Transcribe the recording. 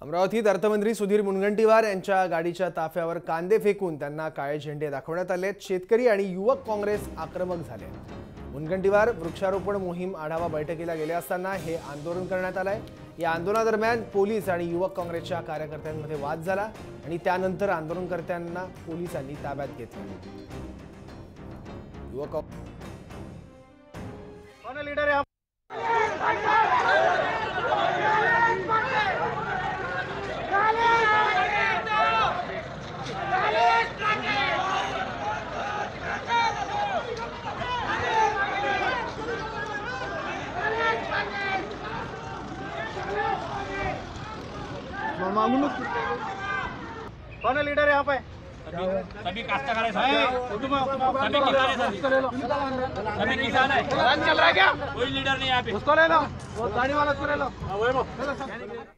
अमरावतीत अर्थमंत्री सुधीर मुनगंटीवार यांच्या गाडीच्या ताफ्यावर कांदे फेकून त्यांना काळे झेंडे दाखवण्यात आले। शेतकरी आणि युवक काँग्रेस आक्रमक झाले। मुनगंटीवार वृक्षारोपण मोहीम आढावा बैठकीला गेले असताना हे आंदोलन करण्यात आले। या आंदोलनादरम्यान पोलीस आणि युवक काँग्रेसच्या कार्यकर्त्यांमध्ये वाद झाला आणि त्यानंतर आंदोलनकर्त्यांना पोलिसांनी ताब्यात घेतले। युवक कौन लीडर है? कौन लीडर है यहाँ पे? सभी काश्तकार हैं, सभी किसान हैं। चल रहा है क्या? कोई लीडर नहीं यहाँ पे। उसको ले लो, वो गाड़ी वाला उसको ले लो।